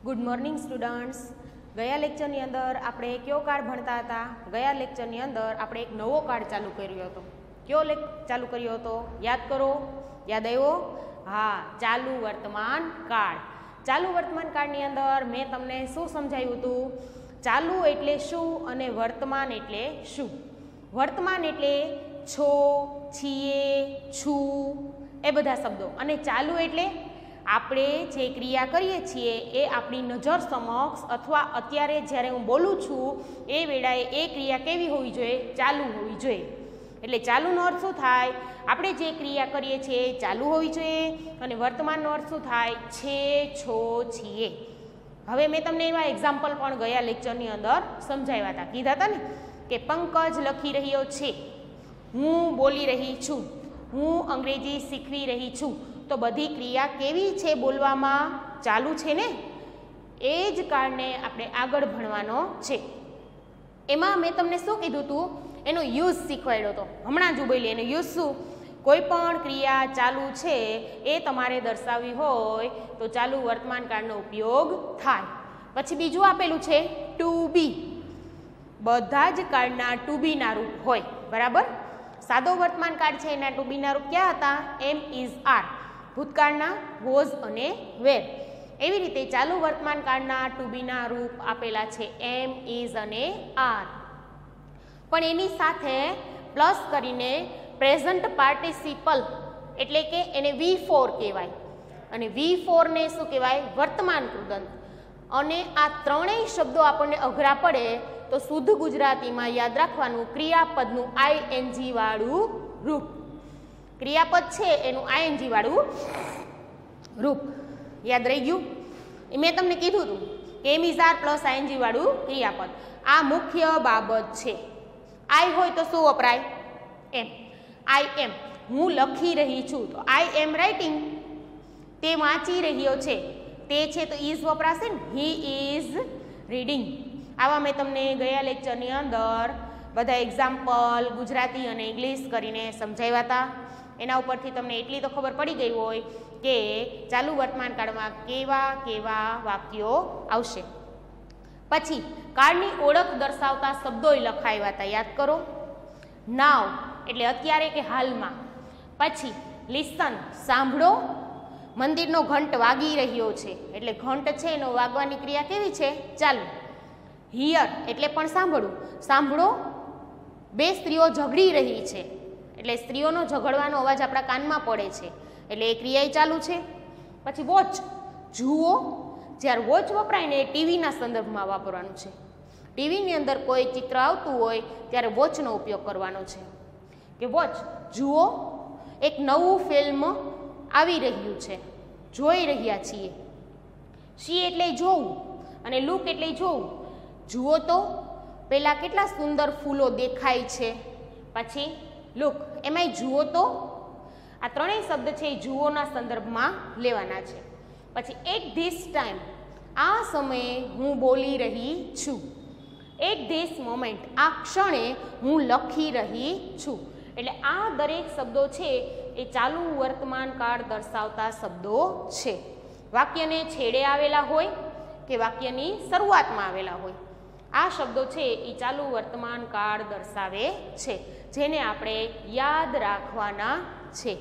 Good morning students. ગયા લેક્ચરની અંદર આપણે કયો કાર્ડ ભણતા હતા? ગયા લેક્ચરની અંદર આપણે એક નવો કાર્ડ ચાલુ કર્યો હતો. કયો ચાલુ કર્યો હતો? યાદ કરો. યાદ આવ્યો? હા, ચાલુ વર્તમાન કાર્ડ. ચાલુ વર્તમાન કાર્ડની અંદર મેં તમને શું સમજાવ્યું હતું? ચાલુ એટલે શું અને વર્તમાન એટલે શું? વર્તમાન એટલે છો, છીએ, છું એ બધા શબ્દો, અને ચાલુ એટલે આપણે જે ક્રિયા કરીએ છીએ એ આપણી નજર સમક્ષ અથવા અત્યારે જ્યારે હું બોલું છું એ વેળાએ એ ક્રિયા કેવી હોવી જોઈએ? ચાલુ હોવી જોઈએ. એટલે ચાલુનો અર્થ શું થાય? આપણે જે ક્રિયા કરીએ છીએ એ ચાલુ હોવી જોઈએ. અને વર્તમાનનો અર્થ શું થાય? છે, છો, છીએ. હવે મેં તમને એવા એક્ઝામ્પલ પણ ગયા લેક્ચરની અંદર સમજાવ્યા હતા. કીધા હતા ને કે પંકજ લખી રહ્યો છે, હું બોલી રહી છું, હું અંગ્રેજી શીખવી રહી છું. તો બધી ક્રિયા કેવી છે? બોલવામાં ચાલુ છે ને. એ જ કાર્ડને આપણે આગળ ભણવાનો છે. એમાં મેં તમને શું કીધું હતું? એનો યુઝ શીખવાડ્યો હતો. હમણાં જ બોલી એનો યુઝ શું? કોઈ પણ ક્રિયા ચાલુ છે એ તમારે દર્શાવવી હોય તો ચાલુ વર્તમાન કાળનો ઉપયોગ થાય. પછી બીજું આપેલું છે ટુ બી. બધા જ કાર્ડના ટુ બીના રૂપ હોય, બરાબર. સાદો વર્તમાન કાળ છે એના ટુ બીના રૂપ ક્યાં હતા? એમ, ઇઝ, આર. ભૂતકાળના વોઝ અને વેર. એવી રીતે ચાલુ વર્તમાન કાળના ટુ બીના રૂપ આપેલા છે એમ, ઇઝ અને આર. પણ એની સાથે પ્લસ કરીને પ્રેઝન્ટ પાર્ટિસિપલ એટલે કે એને V4 કહેવાય. અને V4 ને શું કહેવાય? વર્તમાન કૃદંત. અને આ ત્રણેય શબ્દો આપણને અઘરા પડે તો શુદ્ધ ગુજરાતીમાં યાદ રાખવાનું, ક્રિયાપદનું ING વાળું રૂપ. ક્રિયાપદ છે એનું ING વાળું રૂપ. યાદ રહી ગયું? મેં તમને કીધું હતું કે એમ, ઇઝ, આર પ્લસ ING વાળું ક્રિયાપદ. આ મુખ્ય બાબત છે. આઈ હોય તો શું વપરાય? એમ. આઈ એમ, હું લખી રહી છું તો આઈ એમ રાઇટિંગ. તે વાંચી રહ્યો છે, તે છે તો ઇઝ વપરાશે ને. He is reading. આવા મેં તમને ગયા લેક્ચરની અંદર બધા એક્ઝામ્પલ ગુજરાતી અને ઇંગ્લિશ કરીને સમજાવ્યા હતા. એના ઉપરથી તમને એટલી તો ખબર પડી ગઈ હોય કે ચાલુ વર્તમાન કાળમાં કેવા કેવા વાક્યો આવશે. પછી કાળની ઓળખ દર્શાવતા શબ્દોય લખાવ્યા હતા. યાદ કરો. નાવ એટલે અત્યારે કે હાલમાં. પછી લિસન, સાંભળો. મંદિરનો ઘંટ વાગી રહ્યો છે એટલે ઘંટ છે એનો વાગવાની ક્રિયા કેવી છે? ચાલુ. હિયર એટલે પણ સાંભળવું. સાંભળો, બે સ્ત્રીઓ ઝઘડી રહી છે એટલે સ્ત્રીઓનો ઝઘડવાનો અવાજ આપણા કાનમાં પડે છે એટલે એ ક્રિયા ચાલુ છે. પછી વોચ, જુઓ. જ્યારે વોચ વપરાય ને એ ટીવીના સંદર્ભમાં વાપરવાનું છે. ટીવીની અંદર કોઈ ચિત્ર આવતું હોય ત્યારે વોચનો ઉપયોગ કરવાનો છે કે વોચ, જુઓ, એક નવું ફિલ્મ આવી રહ્યું છે, જોઈ રહ્યા છીએ. સી એટલે જોવું અને લુક એટલે જોવું. જુઓ તો પહેલાં કેટલા સુંદર ફૂલો દેખાય છે. પછી લુક, એમાંય જુઓ તો. આ ત્રણેય શબ્દ છે એ જુઓના સંદર્ભમાં લેવાના છે. પછી એટ ધીસ ટાઈમ, આ સમયે હું બોલી રહી છું. એટ ધીસ મોમેન્ટ, આ ક્ષણે હું લખી રહી છું. એટલે આ દરેક શબ્દો છે એ ચાલુ વર્તમાન કાળ દર્શાવતા શબ્દો છે. વાક્યને છેડે આવેલા હોય કે વાક્યની શરૂઆતમાં આવેલા હોય, આ શબ્દો છે એ ચાલુ વર્તમાન કાળ દર્શાવે છે, જેને આપણે યાદ રાખવાના છે.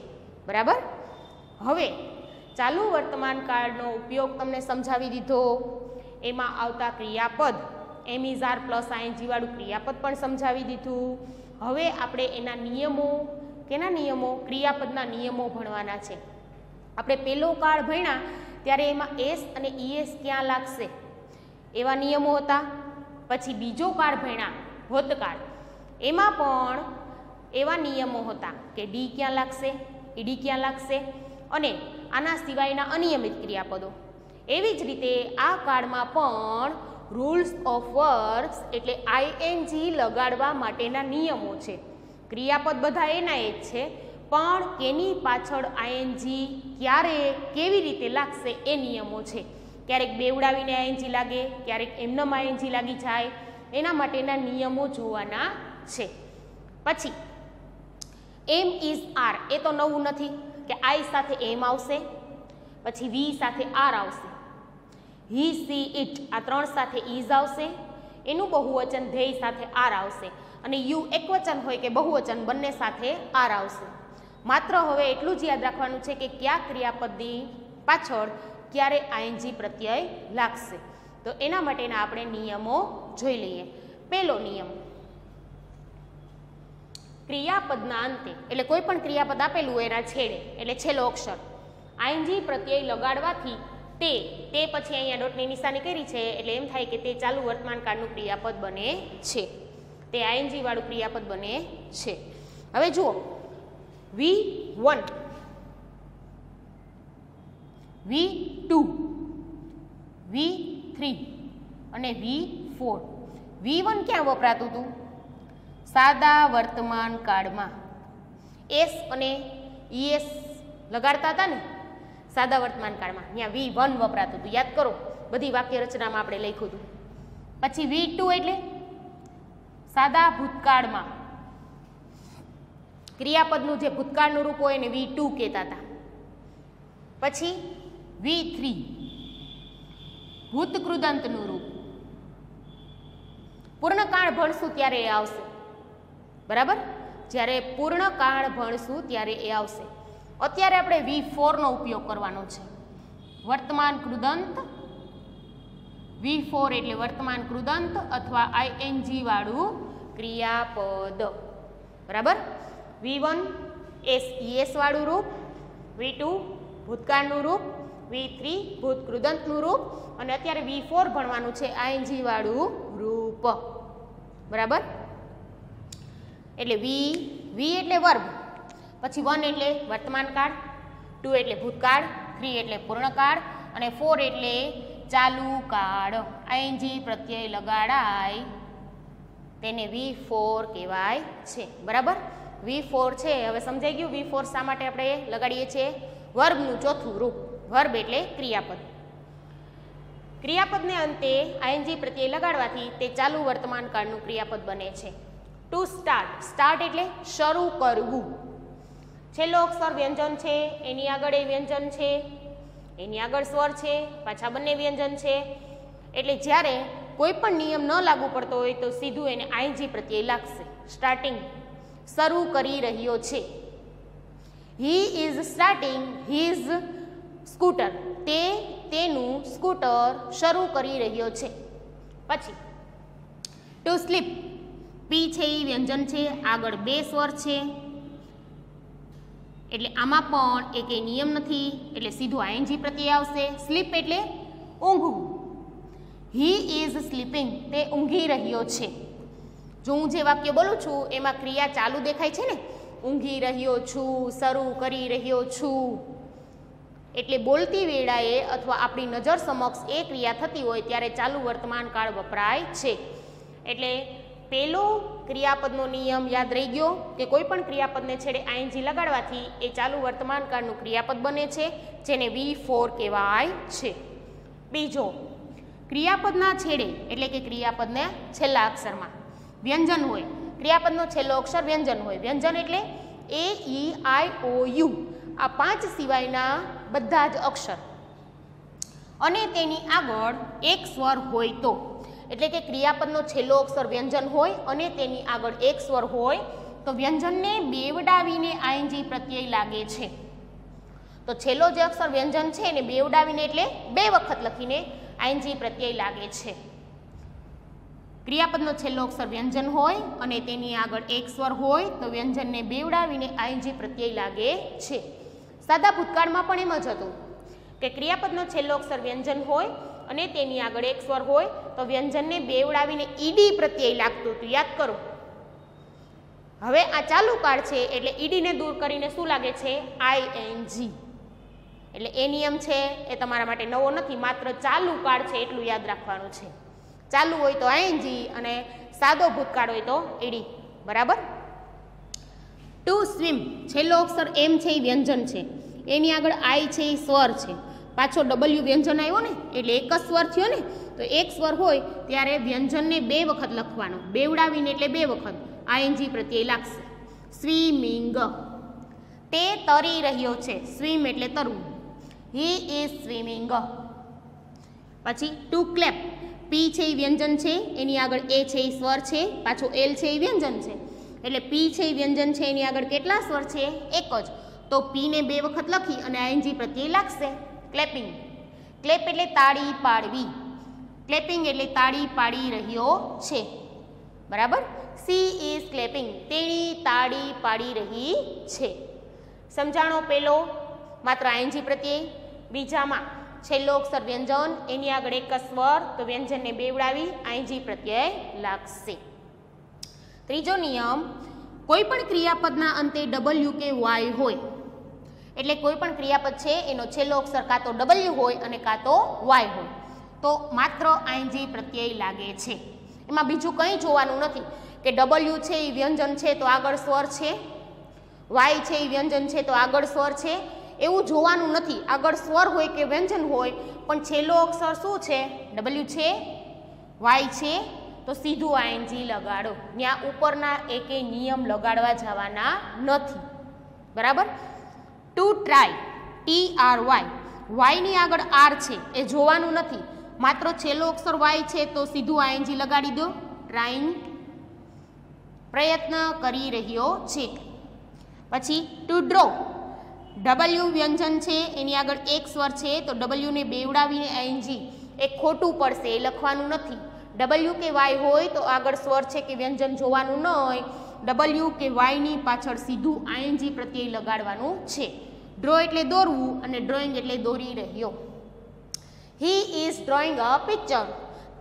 બરાબર. હવે ચાલુ વર્તમાન કાળનો ઉપયોગ તમને સમજાવી દીધો. એમાં આવતા ક્રિયાપદ એમ, ઇઝ, આર પ્લસ ING વાળું ક્રિયાપદ પણ સમજાવી દીધું. હવે આપણે એના નિયમો, કેના નિયમો? ક્રિયાપદના નિયમો ભણવાના છે. આપણે પહેલો કાળ ભણ્યા ત્યારે એમાં એસ અને ES ક્યાં લાગશે એવા નિયમો હતા. પછી બીજો કાળ ભણ્યા ભૂતકાળ, એમાં પણ એવા નિયમો હતા કે ડી ક્યાં લાગશે, ઈડી ક્યાં લાગશે, અને આના સિવાયના અનિયમિત ક્રિયાપદો. એવી જ રીતે આ કાળમાં પણ રૂલ્સ ઓફ વર્બ્સ એટલે ING લગાડવા માટેના નિયમો છે. ક્રિયાપદ બધા એના જ છે, પણ કેની પાછળ ING ક્યારે કેવી રીતે લાગશે એ નિયમો છે. ક્યારેક બેવડાવીને ING લાગે, ક્યારેક એમનેમ ING લાગી જાય. એના માટેના નિયમો જોવાના છે. પછી એમ, ઇઝ, આર એ તો નવું નથી કે આઈ સાથે એમ આવશે, પછી વી સાથે આર આવશે. હી, સી, ઇટ આ 3 સાથે ઇઝ આવશે, એનું બહુવચન ધેય સાથે આર આવશે, અને યુ એકવચન હોય કે બહુવચન બંને સાથે આર આવશે. માત્ર હવે એટલું જ યાદ રાખવાનું છે કે કયા ક્રિયાપદની પાછળ ક્યારે આઈએનજી પ્રત્યય લાગશે. તો એના માટેના આપણે નિયમો જોઈ લઈએ. પહેલો નિયમ, ક્રિયાપદના અંતે એટલે કોઈ પણ ક્રિયાપદ આપેલું હોય એના છેડે એટલે છેલ્લો અક્ષર આઈએનજી પ્રત્યય લગાડવાથી તે પછી અહીંયા ડોટની નિશાની કરી છે એટલે એમ થાય કે તે ચાલુ વર્તમાન કાળનું ક્રિયાપદ બને છે, તે આઈએનજી વાળું ક્રિયાપદ બને છે. હવે જુઓ, V1, V2, V3 અને V4. V1 ક્યાં વપરાતું હતું? સાદા વર્તમાન કાળમાં. એસ અને ઈએસ લગાડતા હતા ને સાદા વર્તમાન કાળમાં, ત્યાં V1 વપરાતું હતું. યાદ કરો, બધી વાક્ય રચનામાં આપણે લખ્યું હતું. પછી V2 એટલે સાદા ભૂતકાળમાં, ક્રિયાપદનું જે ભૂતકાળનું રૂપ હોય એને V2 કહેતા હતા. પછી V3 ભૂતકૃદંતનું રૂપ, પૂર્ણકાળ ભણશું ત્યારે એ આવશે, બરાબર? જ્યારે પૂર્ણકાળ ભણશું ત્યારે એ આવશે. અત્યારે આપણે V4 નો ઉપયોગ કરવાનો છે, વર્તમાન કૃદંત. V4 એટલે વર્તમાન કૃદંત અથવા આઈએનજી વાળું ક્રિયાપદ, બરાબર? V1 એસ વાળું રૂપ, V2 ભૂતકાળનું રૂપ, V3 ભૂતકૃદંતનું રૂપ, અને અત્યારે V4 ભણવાનું છે આઈએનજી વાળું રૂપ, બરાબર? એટલે V એટલે વર્બ, પછી 1 એટલે વર્તમાન કાળ, 2 એટલે ભૂતકાળ, 3 એટલે પૂર્ણકાળ અને 4 એટલે ચાલુ કાળ. આઈએનજી પ્રત્યય લગાડાય તેને V4 કહેવાય છે, બરાબર? V4 છે, હવે સમજાઈ ગયું V4 શા માટે આપણે લગાડીએ છીએ? વર્બનું ચોથું રૂપ, વર્બ એટલે ક્રિયાપદ. ક્રિયાપદને અંતે આઈએનજી પ્રત્યય લગાડવાથી તે ચાલુ વર્તમાન કાળનું ક્રિયાપદ બને છે. ટુ સ્ટાર્ટ, સ્ટાર્ટ એટલે શરૂ કરવું. છેલ્લો અક્ષર વ્યંજન છે, એની આગળ એ વ્યંજન છે, એની આગળ સ્વર છે, પાછા બંને વ્યંજન છે, એટલે જ્યારે કોઈ પણ નિયમ ન લાગુ પડતો હોય તો સીધું એને આઈએનજી પ્રત્યય લાગશે. સ્ટાર્ટિંગ, શરૂ કરી રહ્યો છે. He is starting his scooter, તે તેનું સ્કૂટર શરૂ કરી રહ્યો છે. પછી ટુ સ્લીપ, પી છે એ વ્યંજન છે, આગળ બે સ્વર છે, એટલે આમાં પણ એક નિયમ નથી, એટલે સીધું આઈએનજી પ્રત્યય આવશે. સ્લીપ એટલે ઊંઘવું. હી ઇઝ સ્લીપિંગ, તે ઊંઘી રહ્યો છે. જો હું જે વાક્ય બોલું છું એમાં ક્રિયા ચાલુ દેખાય છે ને, ઊંઘી રહ્યો છું, શરૂ કરી રહ્યો છું, એટલે બોલતી વેળાએ અથવા આપણી નજર સમક્ષ એ ક્રિયા થતી હોય ત્યારે ચાલુ વર્તમાન કાળ વપરાય છે. એટલે પહેલો ક્રિયાપદનો નિયમ યાદ રહી ગયો કે કોઈ પણ ક્રિયાપદને છેડે આઈએનજી લગાડવાથી એ ચાલુ વર્તમાન કાળનું ક્રિયાપદ બને છે, જેને V4 કહેવાય છે. બીજો, ક્રિયાપદના છેડે એટલે કે ક્રિયાપદને છેલ્લા અક્ષરમાં વ્યંજન હોય. ક્રિયાપદનો છેલ્લો અક્ષર વ્યંજન હોય. વ્યંજન એટલે A, E, I, O, U આ 5 સિવાયના બધા જ અક્ષર અને તેની આગળ એક સ્વર હોય તો, એટલે કે ક્રિયાપદનો છેલ્લો અક્ષર વ્યંજન હોય અને તેની આગળ એક સ્વર હોય તો વ્યંજનને બેવડાવીને આઈએનજી પ્રત્યય લાગે છે. તો છેલ્લો જે અક્ષર વ્યંજન છે એને બેવડાવીને એટલે 2 વખત લખીને આઈએનજી પ્રત્યય લાગે છે. ક્રિયાપદનો છેલ્લો અક્ષર વ્યંજન હોય અને તેની આગળ એક સ્વર હોય તો વ્યંજનને બેવડાવીને આઈએનજી પ્રત્યય લાગે છે. સાદા ભૂતકાળમાં પણ એમ જ હતું કે ક્રિયાપદનો છેલ્લો અક્ષર વ્યંજન હોય અને તેની આગળ એક સ્વર હોય તો વ્યંજનને બેવડાવીને ઈડી પ્રત્યય લાગતું હતું. યાદ કરો. હવે આ ચાલુ કાળ છે એટલે ઈડીને દૂર કરીને શું લાગે છે? આઈએનજી. એટલે એ નિયમ છે એ તમારા માટે નવો નથી, માત્ર ચાલુ કાળ છે એટલું યાદ રાખવાનું છે. ચાલુ હોય તો આઈએનજી અને સાદો ભૂતકાળ હોય તો ઈડી, બરાબર? ટુ સ્વિમ, છેલ્લો અક્ષર એમ છે એ વ્યંજન છે, એની આગળ આઈ છે એ સ્વર છે, પાછો ડબલ્યુ વ્યંજન આવ્યો ને એટલે એક જ સ્વર થયો ને, તો એક સ્વર હોય ત્યારે વ્યંજનને 2 વખત લખવાનું, બેવડાવીને એટલે 2 વખત આઈએનજી પ્રત્યય લાગશે. સ્વિમિંગ, તે તરી રહ્યો છે. સ્વિમ એટલે તરવું. He is swimming. પછી ટુ ક્લેપ, પી છે એ વ્યંજન છે, એની આગળ એ છે એ સ્વર છે, પાછો એલ છે એ વ્યંજન છે, એટલે પી છે એ વ્યંજન છે, એની આગળ કેટલા સ્વર છે? એક જ. તો પીને 2 વખત લખી અને આઈએનજી પ્રત્યય લાગશે. ક્લેપિંગ, ક્લેપ એટલે તાળી પાડવી, ક્લેપિંગ એટલે તાળી પાડી રહ્યો છે, બરાબર. સી ઇઝ ક્લેપિંગ, તેણી તાળી પાડી રહી છે. સમજાણો પેલો માત્ર આઈએનજી પ્રત્યય. બીજામાં છેલ્લો અક્ષર વ્યંજન, એની આગળ એક જ સ્વર, તો વ્યંજનને બેવડાવી આઈએનજી પ્રત્યય લાગશે. ત્રીજો નિયમ, કોઈ પણ ક્રિયાપદના અંતે ડબલ્યુ કે વાય હોય, એટલે કોઈ પણ ક્રિયાપદ છે એનો છેલ્લો અક્ષર કાં તો ડબલ્યુ હોય અને કાં તો વાય હોય, તો માત્ર આઈએનજી પ્રત્યય લાગે છે. એમાં બીજું કંઈ જોવાનું નથી કે ડબલ્યુ છે એ વ્યંજન છે તો આગળ સ્વર છે, વાય છે એ વ્યંજન છે તો આગળ સ્વર છે, એવું જોવાનું નથી. આગળ સ્વર હોય કે વ્યંજન હોય પણ છેલ્લો અક્ષર શું છે? ડબલ્યુ છે, વાય છે, તો સીધું આઈએનજી લગાડો. ત્યાં ઉપરના એકે નિયમ લગાડવા જવાના નથી, બરાબર. ટુ ટ્રાય, TRY, વાયની આગળ આર છે એ જોવાનું નથી, માત્ર છેલ્લો અક્ષર વાય છે તો સીધું આઈએનજી લગાડી દો. ટ્રાઇંગ, પ્રયત્ન કરી રહ્યો છે. પછી ટુ ડ્રો, ડબલ્યુ વ્યંજન છે, એની આગળ એક સ્વર છે તો ડબલ્યુને બેવડાવીને આઈએનજી, એ ખોટું પડશે, એ લખવાનું નથી. ડબલ્યુ કે વાય હોય તો આગળ સ્વર છે કે વ્યંજન જોવાનું ન હોય, ડબલ્યુ કે વાયની પાછળ સીધું આઈએનજી પ્રત્યય લગાડવાનું છે. ડ્રો એટલે દોરવું અને ડ્રોઈંગ એટલે દોરી રહ્યો. He is drawing a picture,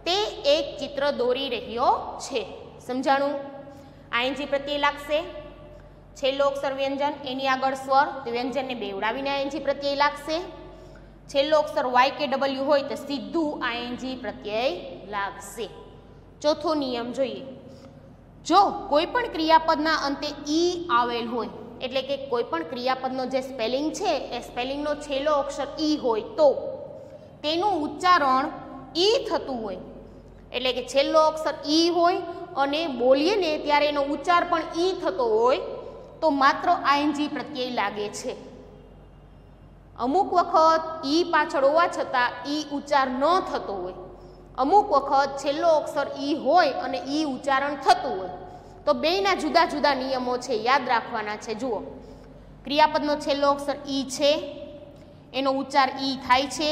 તે એક ચિત્ર દોરી રહ્યો છે. સમજાણું? આઈએનજી પ્રત્યય લાગશે. છેલ્લો અક્ષર વ્યંજન, એની આગળ સ્વર, તો વ્યંજનને બેવડાવીને આઈએનજી પ્રત્યય લાગશે. છેલ્લો અક્ષર વાય કે ડબલ્યુ હોય તો સીધું આઈએનજી પ્રત્યય લાગશે. ચોથો નિયમ જોઈએ. જો કોઈ પણ ક્રિયાપદના અંતે ઈ આવેલ હોય, એટલે કે કોઈ પણ ક્રિયાપદનો જે સ્પેલિંગ છે એ સ્પેલિંગનો છેલ્લો અક્ષર ઈ હોય તો તેનું ઉચ્ચારણ ઈ થતું હોય, એટલે કે છેલ્લો અક્ષર ઈ હોય અને બોલીએ ને ત્યારે એનો ઉચ્ચાર પણ ઈ થતો હોય તો માત્ર આઈએનજી પ્રત્યય લાગે છે. અમુક વખત ઈ પાછળ હોવા છતાં ઈ ઉચ્ચાર ન થતો હોય, અમુક વખત છેલ્લો અક્ષર ઈ હોય અને ઈ ઉચ્ચારણ થતું હોય, તો બેયના જુદા જુદા નિયમો છે, યાદ રાખવાના છે. જુઓ, ક્રિયાપદનો છેલ્લો અક્ષર ઈ છે, એનો ઉચ્ચાર ઈ થાય છે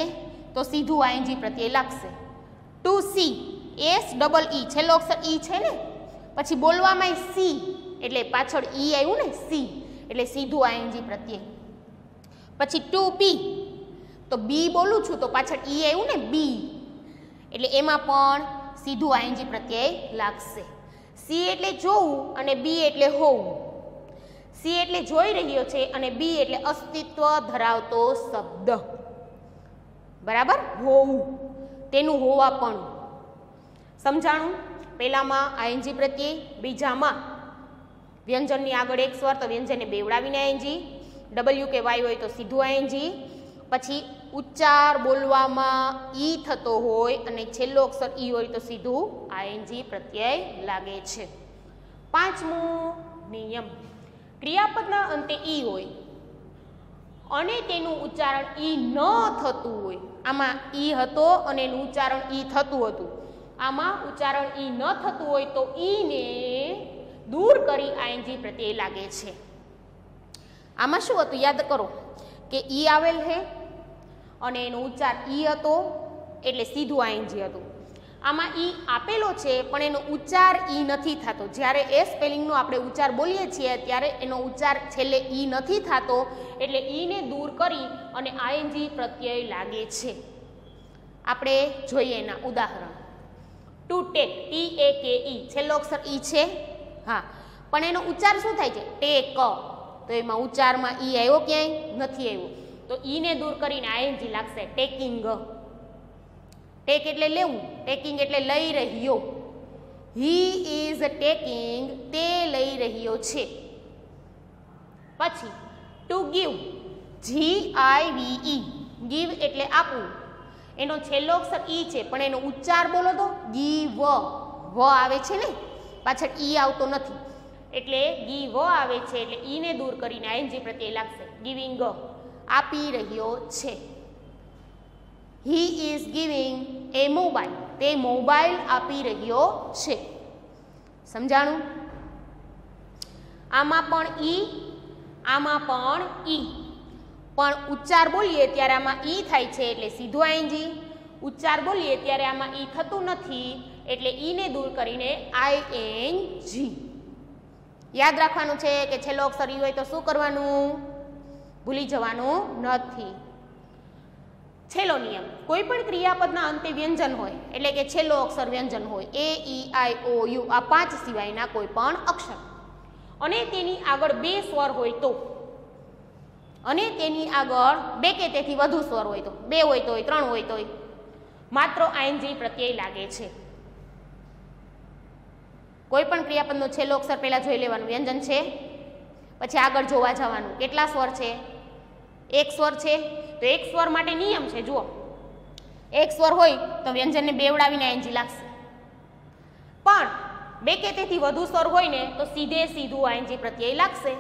તો સીધું આઈએનજી પ્રત્યય લાગશે. To see, S double E, છેલ્લો અક્ષર ઈ છે ને, પછી બોલવામાં સી એટલે પાછળ ઈ આવ્યું ને, સી એટલે સીધું આઈએનજી પ્રત્યય. પછી ટુ બી, તો બી બોલું છું તો પાછળ ઈ આવ્યું ને, બી એટલે એમાં પણ સીધું આઈએનજી પ્રત્યય લાગશે. સી એટલે જોવું અને બી એટલે હોવું. સી એટલે જોઈ રહ્યો છે અને બી એટલે અસ્તિત્વ ધરાવતો શબ્દ, બરાબર. હોવું, તેનું હોવાપણું. સમજાણું? પહેલામાં આઈએનજી પ્રત્યય, બીજામાં વ્યંજનની આગળ એક સ્વર તો વ્યંજનને બેવડાવીને આઈએનજી, ડબલ્યુ કે વાય હોય તો સીધું આઈએનજી, પછી ઉચ્ચાર બોલવામાં ઈ થતો હોય અને છેલ્લો અક્ષર ઈ હોય તો સીધું આઈએનજી પ્રત્યય લાગે છે. પાંચમો નિયમ, ક્રિયાપદના અંતે ઈ હોય અને તેનું ઉચ્ચારણ ઈ ન થતું હોય, આમાં ઈ હતો અને એનું ઉચ્ચારણ ઈ થતું હતું, આમાં ઉચ્ચારણ ઈ ન થતું હોય તો ઈને દૂર કરી આઈએનજી પ્રત્યય લાગે છે. આમાં શું હતું યાદ કરો કે ઈ આવેલ છે અને એનો ઉચ્ચાર ઈ હતો એટલે સીધું આઈએનજી હતું. આમાં ઈ આપેલો છે પણ એનો ઉચ્ચાર ઈ નથી થતો. જ્યારે એ સ્પેલિંગનો આપણે ઉચ્ચાર બોલીએ છીએ ત્યારે એનો ઉચ્ચાર છેલ્લે ઈ નથી થતો એટલે ઈને દૂર કરી અને આઈએનજી પ્રત્યય લાગે છે. આપણે જોઈએ એના ઉદાહરણ. ટુ ટેક, TAKE, છેલ્લો અક્ષર ઈ છે, હા, પણ એનો ઉચ્ચાર શું થાય છે? ટેક, તો એમાં ઉચ્ચારમાં ઈ આવ્યો ક્યાંય નથી આવ્યો, તો ઈને દૂર કરીને આઈએનજી લાગશે. ટેકિંગ, ટેક એટલે લેવું, ટેકિંગ એટલે લઈ રહ્યો. હી ઇઝ ટેકિંગ, તે લઈ રહ્યો છે. પછી ટુ ગીવ, GIVE, ગીવ એટલે આપવું, એનો છેલ્લો અક્ષર ઈ છે પણ એનો ઉચ્ચાર બોલો તો ગીવ, વ આવે છે ને, પાછળ ઈ આવતો નથી એટલે ગીવ આવે છે એટલે ઈને દૂર કરીને આઈએનજી પ્રત્યય લાગશે. ગિવિંગ, આપી રહ્યો છે. He is giving A mobile, તે મોબાઈલ આપી રહ્યો છે. સમજાણું? આમાં પણ ઈ, આમાં પણ ઈ, પણ ઉચ્ચાર બોલીએ ત્યારે આમાં ઈ થાય છે એટલે સીધું આઈએનજી. ઉચ્ચાર બોલીએ ત્યારે આમાં ઈ થતું નથી એટલે ઈને દૂર કરીને આઈએનજી. યાદ રાખવાનું છે કે છેલ્લો અક્ષર ઈ હોય તો શું કરવાનું? ભૂલી જવાનું નથી. છેલ્લો નિયમ, કોઈ પણ ક્રિયાપદના અંતે વ્યંજન હોય એટલે કે છેલ્લો અક્ષર વ્યંજન હોય, એ ઈ આઈ ઓ યુ આ 5 સિવાયના કોઈ પણ અક્ષર, અને તેની આગળ 2 સ્વર હોય તો, અને તેની આગળ 2 કે તેથી વધુ સ્વર હોય તો, 2 હોય તોય 3 હોય તોય માત્ર આઈએનજી પ્રત્યય લાગે છે. કોઈ પણ ક્રિયાપદનો છેલ્લો અક્ષર પહેલા જોઈ લેવાનું, વ્યંજન છે, પછી આગળ જોવા જવાનું કેટલા સ્વર છે, 1 સ્વર છે તો 1 સ્વર માટે નિયમ છે. જુઓ, 1 સ્વર હોય તો વ્યંજનને બેવડાવીને આઈએનજી લાગશે, પણ 2 કે તેથી વધુ સ્વર હોય ને તો સીધે સીધું આઈએનજી પ્રત્યય લાગશે.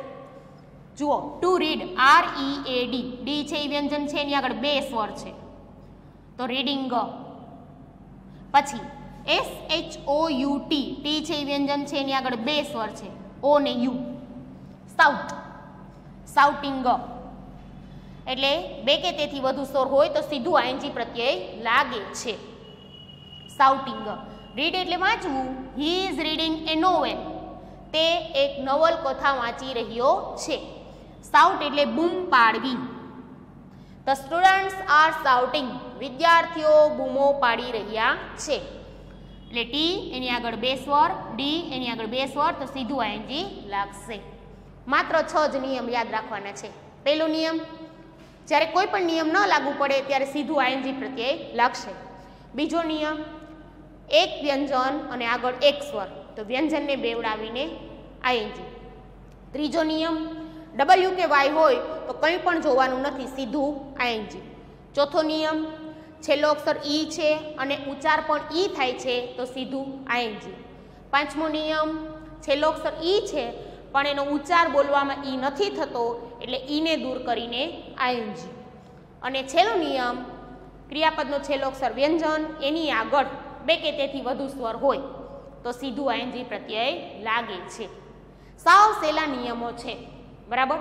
જુઓ, ટુ રીડ, આર ઈ એ ડી, ડી છે એ વ્યંજન છે, એની આગળ 2 સ્વર છે તો રીડિંગ. પછી S H O U T, T છે એ વ્યંજન છે, એની આગળ 2 સ્વર છે, ઓ ને યુ. સાઉટ, સાઉટિંગ, એટલે 2 કે તેથી વધુ સ્વર હોય તો સીધું આઈએનજી પ્રત્યય લાગે છે. સાઉટિંગ. રીડ એટલે વાંચવું, he is reading A novel, તે એક નવલકથા વાંચી રહ્યો છે. સાઉટ એટલે બૂમ પાડવી. ધ સ્ટુડન્ટ્સ આર સાઉટિંગ, વિદ્યાર્થીઓ બૂમો પાડી રહ્યા છે. એટલે ટી એની આગળ 2 સ્વર, ડી એની આગળ 2 સ્વર તો સીધું આઈએનજી લાગશે. માત્ર 6 જ નિયમ યાદ રાખવાના છે. પહેલો નિયમ, જ્યારે કોઈ પણ નિયમ ન લાગુ પડે ત્યારે સીધું આઈએનજી પ્રત્યય લાગશે. બીજો નિયમ, એક વ્યંજન અને આગળ 1 સ્વર તો વ્યંજનને બેવડાવીને આઈએનજી. ત્રીજો નિયમ, ડબલ્યુ કે વાય હોય તો કંઈ પણ જોવાનું નથી, સીધું આઈએનજી. ચોથો નિયમ, છેલ્લો અક્ષર ઈ છે અને ઉચ્ચાર પણ ઈ થાય છે તો સીધું આઈએનજી. પાંચમો નિયમ, છેલ્લો અક્ષર ઈ છે પણ એનો ઉચ્ચાર બોલવામાં ઈ નથી થતો એટલે ઈને દૂર કરીને આઈએનજી. અને છેલ્લો નિયમ, ક્રિયાપદનો છેલ્લો અક્ષર વ્યંજન, એની આગળ 2 કે તેથી વધુ સ્વર હોય તો સીધું આઈએનજી પ્રત્યય લાગે છે. સાવ સહેલા નિયમો છે, બરાબર?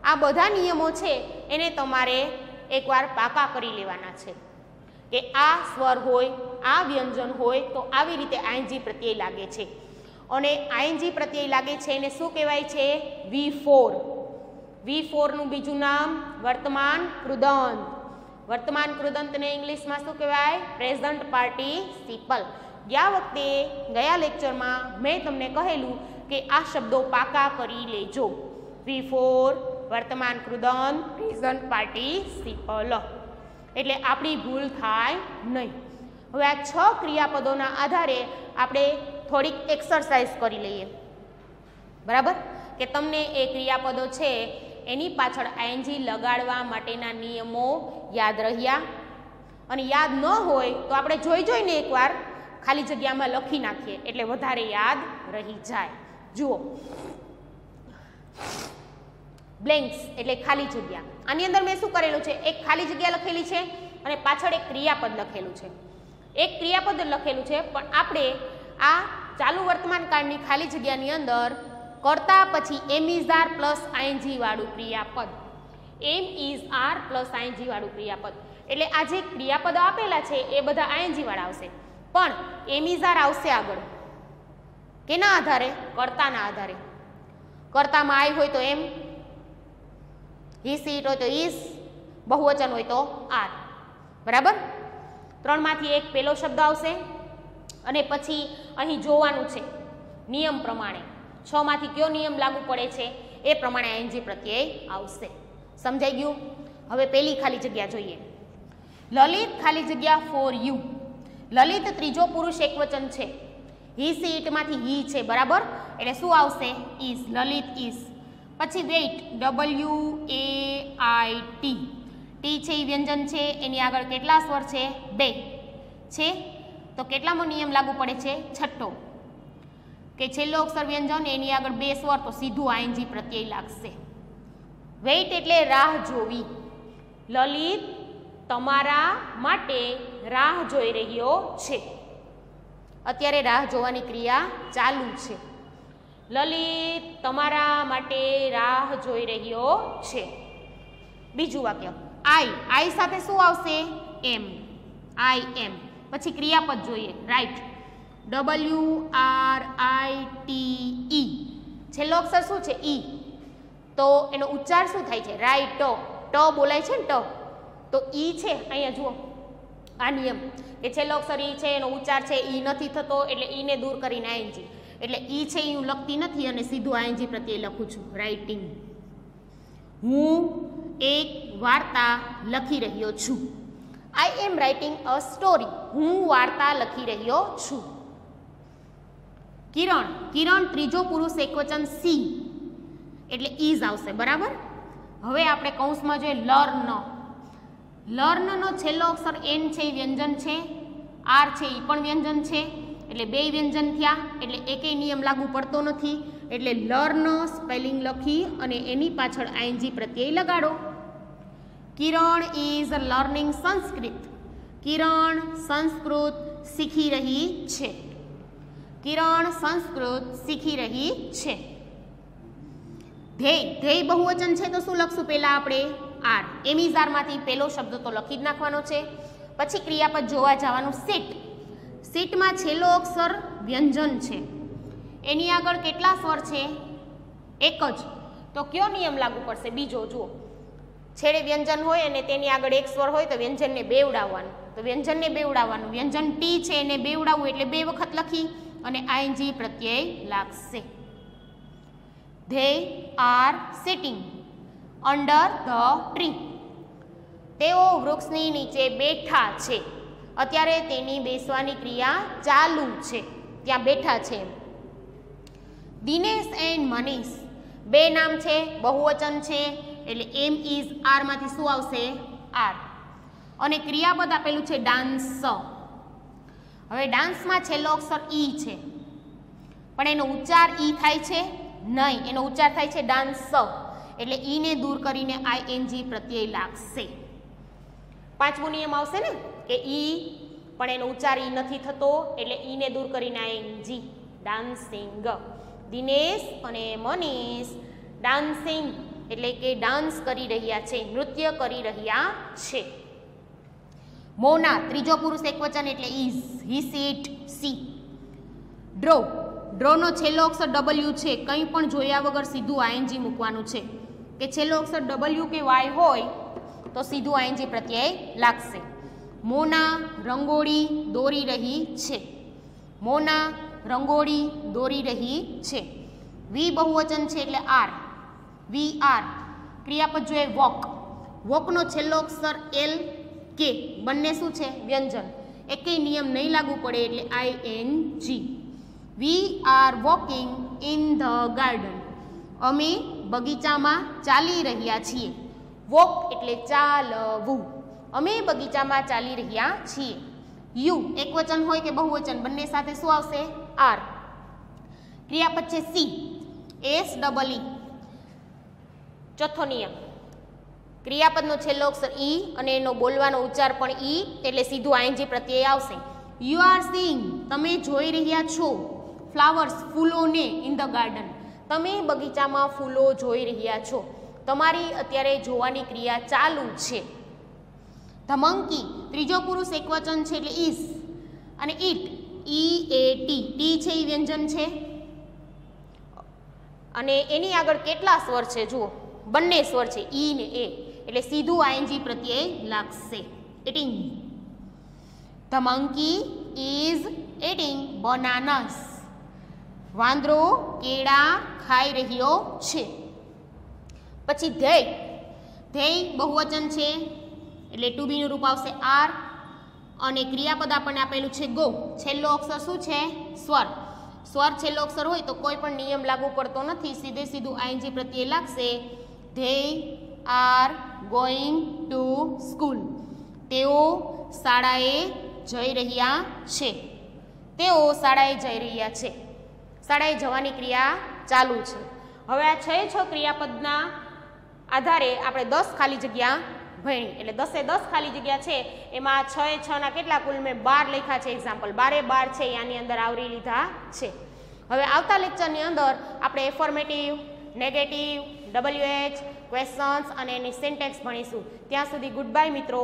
આ બધા નિયમો છે એને તમારે એકવાર પાકા કરી લેવાના છે કે આ સ્વર હોય, આ વ્યંજન હોય તો આવી રીતે આઈએનજી પ્રત્યય લાગે છે. અને આઈએનજી પ્રત્યય લાગે છે એને શું કહેવાય છે? V4. V4 નું બીજું નામ વર્તમાન કૃદંત. વર્તમાન કૃદંતને ઇંગ્લિશમાં શું કહેવાય? Present participle. ગયા લેક્ચરમાં મેં તમને કહેલું કે આ શબ્દો પાકા કરી લેજો. V4 વર્તમાન કૃદંત, પ્રેઝન્ટ પાર્ટિસિપલ, એટલે આપણી ભૂલ થાય નહીં. હવે આ 6 ક્રિયાપદોના આધારે આપણે થોડીક એક્સરસાઇઝ કરી લઈએ, બરાબર? કે તમને એ ક્રિયાપદો છે એની પાછળ આઈએનજી લગાડવા માટેના નિયમો યાદ રહ્યા, અને યાદ ન હોય તો આપણે જોઈને એકવાર ખાલી જગ્યામાં લખી નાખીએ એટલે વધારે યાદ રહી જાય. જુઓ, બ્લેન્ક્સ એટલે ખાલી જગ્યા. આની અંદર મેં શું કરેલું છે? એક ખાલી જગ્યા લખેલી છે અને પાછળ એક ક્રિયાપદ લખેલું છે. એક ક્રિયાપદ લખેલું છે પણ આપણે આ ચાલુ વર્તમાન કાળની ખાલી જગ્યાની અંદર કર્તા પછી એમ ઇઝ આર પ્લસ આઈએનજી વાળું ક્રિયાપદ, એમ ઇઝ આર પ્લસ આઈએનજી વાળું ક્રિયાપદ, એટલે આ જે ક્રિયાપદો આપેલા છે એ બધા આઈએનજી વાળા આવશે, પણ એમ ઇઝ આર આવશે આગળ. કેના આધારે? કર્તાના આધારે. કર્તામાં આઈ હોય તો એમ, હી સીટ હોય તો ઈસ, બહુવચન હોય તો આર, બરાબર? 3 માંથી એક પેલો શબ્દ આવશે અને પછી અહીં જોવાનું છે નિયમ પ્રમાણે 6 માંથી કયો નિયમ લાગુ પડે છે એ પ્રમાણે આઈએનજી પ્રત્યય આવશે. સમજાઈ ગયું? હવે પેલી ખાલી જગ્યા જોઈએ. લલિત ખાલી જગ્યા ફોર યુ. લલિત ત્રીજો પુરુષ એકવચન છે. હી સીટ માંથી હી છે, બરાબર? એટલે શું આવશે? ઇઝ. લલિત ઇઝ. પછી વેઇટ, WAIT, ટી છે એ વ્યંજન છે, એની આગળ કેટલા સ્વર છે? 2 છે. તો કેટલામો નિયમ લાગુ પડે છે? છઠ્ઠો, કે છેલ્લો અક્ષર વ્યંજન એની આગળ 2 સ્વર તો સીધું આઈએનજી પ્રત્યય લાગશે. વેઇટ એટલે રાહ જોવી. લલિત તમારા માટે રાહ જોઈ રહ્યો છે. અત્યારે રાહ જોવાની ક્રિયા ચાલુ છે. લલિત તમારા માટે રાહ જોઈ રહ્યો છે. બીજું વાક્ય આઈ સાથે શું આવશે? એમ. આઈ એમ. પછી ક્રિયાપદ જોઈએ. રાઈટ. WRITE. છેલ્લો અક્ષર શું છે? ઈ. તો એનો ઉચ્ચાર શું થાય છે? રાઈટ. ટ બોલાય છે ને ટ. તો ઈ છે અહીંયા જુઓ આ નિયમ કે છેલ્લો અક્ષર ઈ છે, એનો ઉચ્ચાર છે ઈ નથી થતો, એટલે ઈને દૂર કરીને આઈએનજી. એટલે ઈ છે એ હું લખતી નથી અને સીધું આઈએનજી પ્રત્યે લખું છું. રાઇટિંગ. હું એક વાર્તા લખી રહ્યો છું. આઈ એમ રાઇટિંગ અ સ્ટોરી. હું વાર્તા લખી રહ્યો છું. કિરણ. કિરણ ત્રીજો પુરુષ એકવચન સી એટલે ઇઝ આવશે. બરાબર. હવે આપણે કૌંસમાં જોઈએ લર્ન. લર્નનો છેલ્લો અક્ષર એન છે એ વ્યંજન છે, આર છે એ પણ વ્યંજન છે, એટલે બે વ્યંજન થયા, એટલે એકેય નિયમ લાગુ પડતો નથી. એટલે લર્ન સ્પેલિંગ લખી અને એની પાછળ આઈએનજી પ્રત્યય લગાડો. કિરણ ઇઝ લર્નિંગ સંસ્કૃત. કિરણ સંસ્કૃત શીખી રહી છે. કિરણ સંસ્કૃત શીખી રહી છે. ધ્યેય. ધ્યેય બહુવચન છે તો શું લખશું પહેલા આપણે? આર. એમિઝારમાંથી પહેલો શબ્દ તો લખી જ નાખવાનો છે. પછી ક્રિયાપદ જોવા જવાનું. સીટ. સીટમાં છેલ્લો અક્ષર વ્યંજન છે. એની આગળ કેટલા સ્વર છે? એક જ. તો કયો નિયમ લાગુ પડશે? બીજો. જુઓ, છેડે વ્યંજન હોય અને તેની આગળ એક સ્વર હોય તો વ્યંજનને બેવડાવવાનું. તો વ્યંજનને બેવડાવવાનું. વ્યંજન ટી છે એને બેવડાવવું એટલે બે વખત લખી અને આઈએનજી પ્રત્યય લાગશે. They are sitting under the tree. તેઓ વૃક્ષની નીચે બેઠા છે. અત્યારે તેની બેસવાની ક્રિયા ચાલુ છે, ત્યાં બેઠા છે. દિનેશ એન્ડ મનીષ. બે નામ છે, બહુવચન છે, એટલે એમ ઇઝ આર માંથી શું આવશે? આર. અને ક્રિયાપદ આપેલું છે ડાન્સ. હવે ડાન્સમાં છેલ્લો અક્ષર ઈ છે, પણ એનો ઉચ્ચાર ઈ થાય છે નહીં, એનો ઉચ્ચાર થાય છે ડાન્સ. એટલે ઈને દૂર કરીને આઈએનજી પ્રત્યય લાગશે. પાંચમો નિયમ આવશે ને કે ઈ, પણ એનો ઉચ્ચાર ઈ નથી થતો, એટલે ઈને દૂર કરીને આઈએનજી. ડાન્સિંગ. દિનેશ અને મનીષ ડાન્સિંગ એટલે કે ડાન્સ કરી રહ્યા છે, નૃત્ય કરી રહ્યા છે. મોના ત્રીજો પુરુષ એકવચન એટલે is. He, sit, see. Draw. ડ્રોનો છેલ્લો અક્ષર ડબલ્યુ છે, કંઈ પણ જોયા વગર સીધું આઈએનજી મૂકવાનું છે. કે છેલ્લો અક્ષર ડબલ્યુ કે વાય હોય તો સીધું આઈએનજી પ્રત્યય લાગશે. મોના રંગોળી દોરી રહી છે. મોના રંગોળી દોરી રહી છે. વી બહુવચન છે એટલે આર. We are. ક્રિયાપદ જોઈએ વોક. વોકનો છેલ્લો અક્ષર એલ કે, બંને શું છે? વ્યંજન. એકેય નિયમ નહીં લાગુ પડે એટલે ING. We are walking in the garden. અમે બગીચામાં ચાલી રહ્યા છીએ. વોક એટલે ચાલવું. અમે બગીચામાં ચાલી રહ્યા છીએ. યુ એકવચન હોય કે બહુવચન બંને સાથે શું આવશે? આર. ક્રિયાપદ છે સી. એસ ડબલ ઈ. ચોથો નિયમ. ક્રિયાપદનો છેલ્લો અક્ષર ઈ અને એનો બોલવાનો ઉચ્ચાર પણ ઈ, એટલે સીધું આઈએનજી પ્રત્યય આવશે. You are seeing. તમે જોઈ રહ્યા છો. ફ્લાવર્સ ફૂલોને ઇન ધ ગાર્ડન. તમે બગીચામાં ફૂલો જોઈ રહ્યા છો. તમારી અત્યારે જોવાની ક્રિયા ચાલુ છે. ધ મંકી ત્રીજો પુરુષ એકવચન છે એટલે ઇઝ. અને it E A T. T છે એ વ્યંજન છે અને એની આગળ કેટલા સ્વર છે? જુઓ, બંને સ્વર છે ઈ ને એ, એટલે સીધું આઈએનજી પ્રત્યય લાગશે. Eating. The monkey is eating બનાનાસ. વાંદરો કેળા ખાઈ રહ્યો છે. પછી ધ્યેય. ધ્યેય બહુવચન છે એટલે ટુ બીનું રૂપ આવશે આર અને ક્રિયાપદ આપણને આપેલું છે ગો. છેલ્લો અક્ષર શું છે? સ્વર. સ્વર છેલ્લો અક્ષર હોય તો કોઈ પણ નિયમ લાગુ પડતો નથી, સીધે સીધું આઈએનજી પ્રત્યય લાગશે. They are going to school. તેઓ શાળાએ જઈ રહ્યા છે. તેઓ શાળાએ જઈ રહ્યા છે. શાળાએ જવાની ક્રિયા ચાલુ છે. હવે આ 6 ક્રિયાપદના આધારે આપણે 10 ખાલી જગ્યા ભણી. એટલે 10 ખાલી જગ્યા છે એમાં 6 ના કેટલા કુલ મેં 12 લખ્યા છે એક્ઝામ્પલ, 12 છે એ આની અંદર આવરી લીધા છે. હવે આવતા લેક્ચરની અંદર આપણે એફર્મેટિવ, નેગેટિવ, WH, ક્વેશ્ચન્સ અને એની સિન્ટેક્સ ભણીશું. ત્યાં સુધી ગુડ બાય મિત્રો.